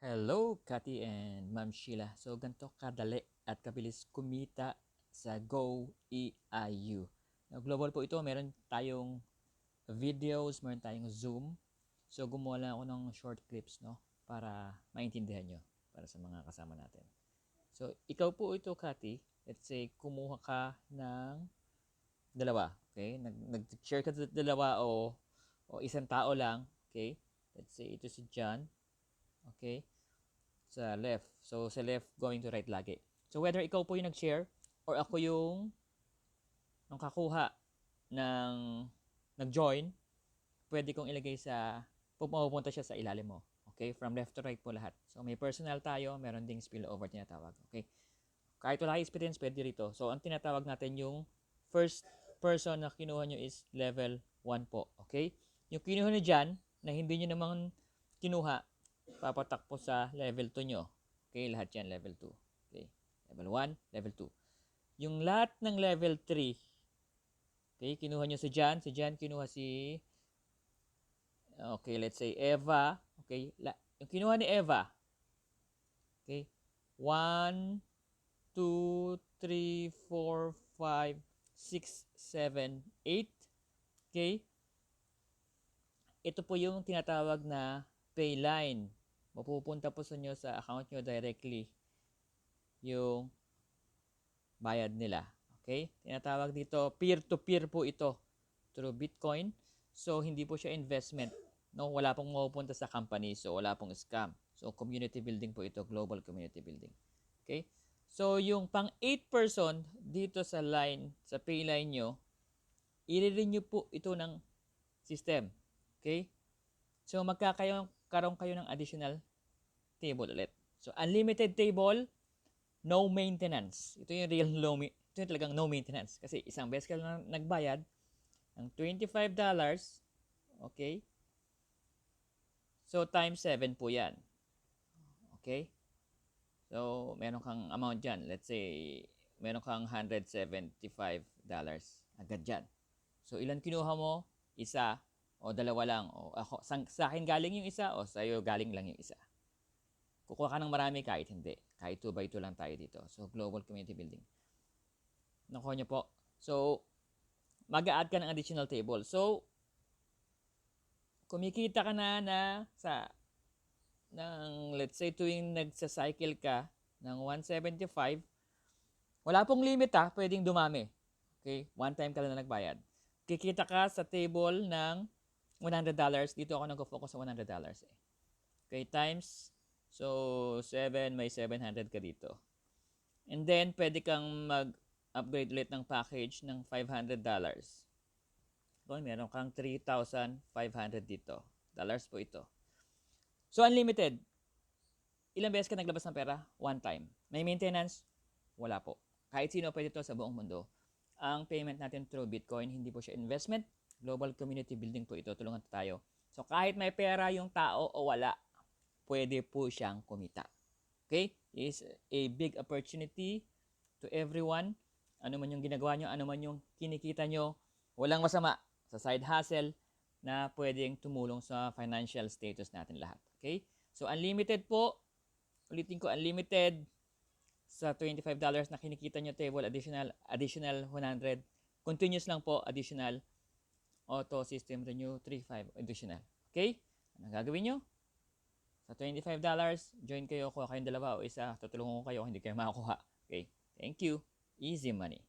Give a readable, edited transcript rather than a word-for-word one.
Hello, Kati and Ma'am Sheila. So, ganito kadali at kabilis kumita sa Go EIU. Now, global po ito. Meron tayong videos, meron tayong Zoom. So, gumawa lang ako ng short clips, no? Para maintindihan nyo, para sa mga kasama natin. So, ikaw po ito, Kati. Let's say, kumuha ka ng dalawa. Okay? Nag-share ka sa dalawa o isang tao lang. Okay? Let's say, ito si John. Okay? Sa left. So, sa left going to right lagi. So, whether ikaw po yung nag-share or ako yung kakuha ng nag-join, pwede kong ilagay sa, pupunta siya sa ilalim mo. Okay? From left to right po lahat. So, may personal tayo, meron ding spillover tinatawag. Okay? Kahit wala kayo experience, pwede rito. So, ang tinatawag natin yung first person na kinuha nyo is level 1 po. Okay? Yung kinuha nyo dyan, na hindi nyo naman kinuha, papatakpo sa level 2 nyo. Okay, lahat yan level 2. Okay, level 1, level 2. Yung lahat ng level 3, okay, kinuha nyo si Jan kinuha si, okay, let's say Eva, okay, yung kinuha ni Eva, okay, 1, 2, 3, 4, 5, 6, 7, 8, okay, ito po yung tinatawag na pay line. Mapupunta po sa inyo sa account nyo directly yung bayad nila. Okay? Tinatawag dito, peer-to-peer po ito through Bitcoin. So, hindi po siya investment. No, wala pong mapupunta sa company. So, wala pong scam. So, community building po ito, global community building. Okay? So, yung pang 8 person dito sa line, sa pay line nyo, i-renew po ito ng system. Okay? So, magkakaroon kayo ng additional table ulit. So, unlimited table, no maintenance. Ito yung real ito yung talagang no maintenance. Kasi isang beses ka lang nagbayad ng $25, okay? So, times 7 po yan. Okay? So, meron kang amount dyan. Let's say, meron kang $175 agad dyan. So, ilan kinuha mo? Isa o dalawa lang. O ako, sa akin galing yung isa o sa'yo galing lang yung isa. Kukuha ka ng marami kahit hindi. Kahit 2 by 2 lang tayo dito. So, global community building. Nakuha nyo po. So, mag-a-add ka ng additional table. So, kumikita ka na let's say tuwing nagsa-cycle ka ng 175, wala pong limit pwedeng dumami. Okay? One time ka lang na nagbayad. Kikita ka sa table ng $100. Dito ako nag-focus sa $100 eh. Okay, times, so 7, may 700 ka dito. And then, pwede kang mag-upgrade ulit ng package ng $500. Kung meron kang 3,500 dito. Dollars po ito. So, unlimited. Ilang beses ka naglabas ng pera? One time. May maintenance? Wala po. Kahit sino pwede ito sa buong mundo. Ang payment natin through Bitcoin, hindi po siya investment. Global community building po ito. Tulungan tayo. So, kahit may pera yung tao o wala, pwede po siyang kumita. Okay? Is a big opportunity to everyone. Ano man yung ginagawa nyo, ano man yung kinikita nyo, walang masama sa side hustle na pwedeng tumulong sa financial status natin lahat. Okay? So, unlimited po. Ulitin ko, unlimited. Sa $25 na kinikita nyo table, additional 100. Continuous lang po, additional. Auto system renew, 3.5 additional. Okay? Anong gagawin nyo? Sa $25, join kayo, kuha kayong dalawa o isa, tutulungan ko kayo, hindi kayo makakuha. Okay? Thank you. Easy money.